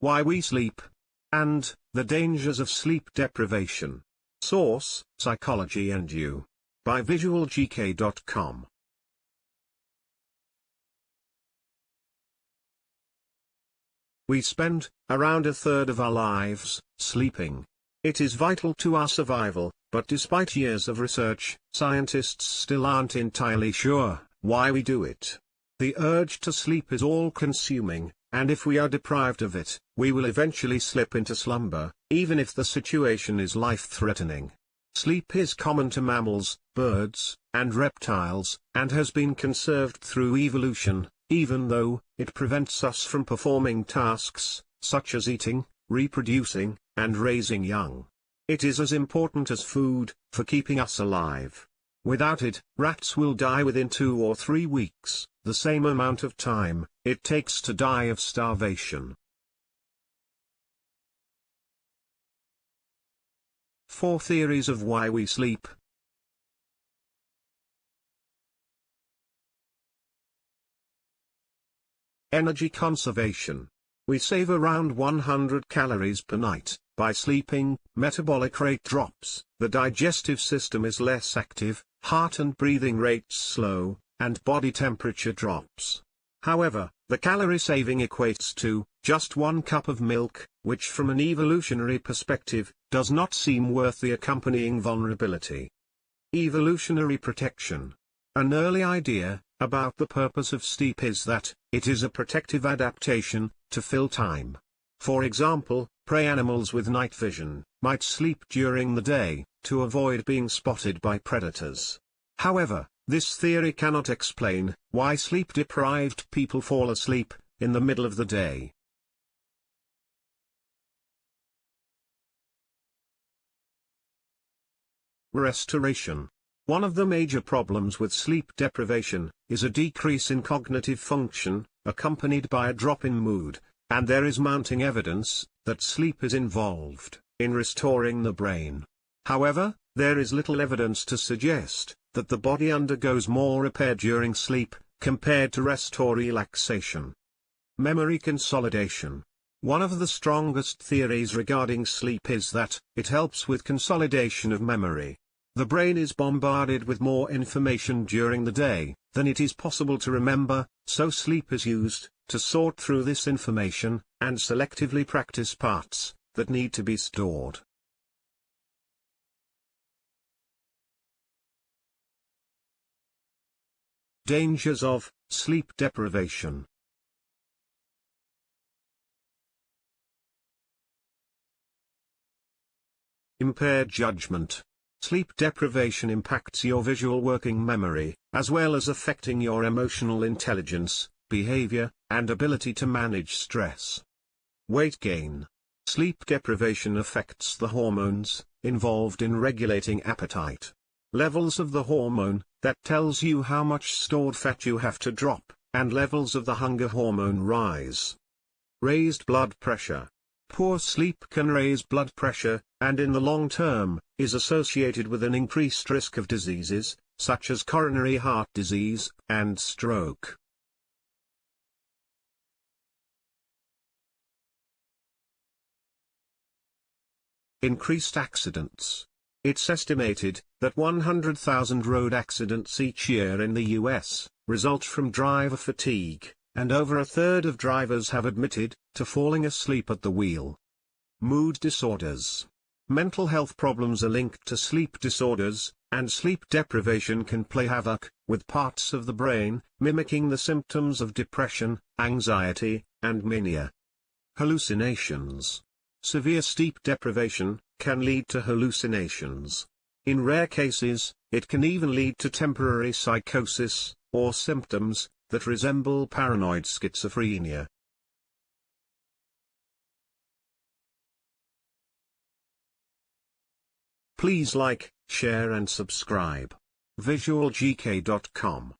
Why We Sleep, and The Dangers of Sleep Deprivation. Source: Psychology and You. By visualgk.com. We spend around a third of our lives sleeping. It is vital to our survival, but despite years of research, scientists still aren't entirely sure why we do it. The urge to sleep is all-consuming, and if we are deprived of it, we will eventually slip into slumber, even if the situation is life-threatening. Sleep is common to mammals, birds, and reptiles, and has been conserved through evolution, even though it prevents us from performing tasks, such as eating, reproducing, and raising young. It is as important as food, for keeping us alive. Without it, rats will die within 2 or 3 weeks, the same amount of time it takes to die of starvation. 4 theories of why we sleep. Energy conservation. We save around 100 calories per night by sleeping. Metabolic rate drops, the digestive system is less active, heart and breathing rates slow, and body temperature drops. However, the calorie saving equates to just 1 cup of milk, which from an evolutionary perspective, does not seem worth the accompanying vulnerability. Evolutionary protection. An early idea about the purpose of sleep is that it is a protective adaptation to fill time. For example, prey animals with night vision might sleep during the day to avoid being spotted by predators. However, this theory cannot explain why sleep-deprived people fall asleep in the middle of the day. Restoration. One of the major problems with sleep deprivation is a decrease in cognitive function, accompanied by a drop in mood, and there is mounting evidence that sleep is involved in restoring the brain. However, there is little evidence to suggest that the body undergoes more repair during sleep, compared to rest or relaxation. Memory consolidation. One of the strongest theories regarding sleep is that it helps with consolidation of memory. The brain is bombarded with more information during the day than it is possible to remember, so sleep is used to sort through this information and selectively practice parts that need to be stored. Dangers of sleep deprivation. Impaired judgment. Sleep deprivation impacts your visual working memory, as well as affecting your emotional intelligence, behavior, and ability to manage stress. Weight gain. Sleep deprivation affects the hormones involved in regulating appetite. Levels of the hormone that tells you how much stored fat you have to drop, and levels of the hunger hormone rise. Raised blood pressure. Poor sleep can raise blood pressure, and in the long term, is associated with an increased risk of diseases, such as coronary heart disease, and stroke. Increased accidents. It's estimated that 100,000 road accidents each year in the US result from driver fatigue, and over a third of drivers have admitted to falling asleep at the wheel. Mood disorders. Mental health problems are linked to sleep disorders, and sleep deprivation can play havoc with parts of the brain, mimicking the symptoms of depression, anxiety, and mania. Hallucinations. Severe sleep deprivation can lead to hallucinations. In rare cases, it can even lead to temporary psychosis, or symptoms that resemble paranoid schizophrenia. Please like, share and subscribe. visualgk.com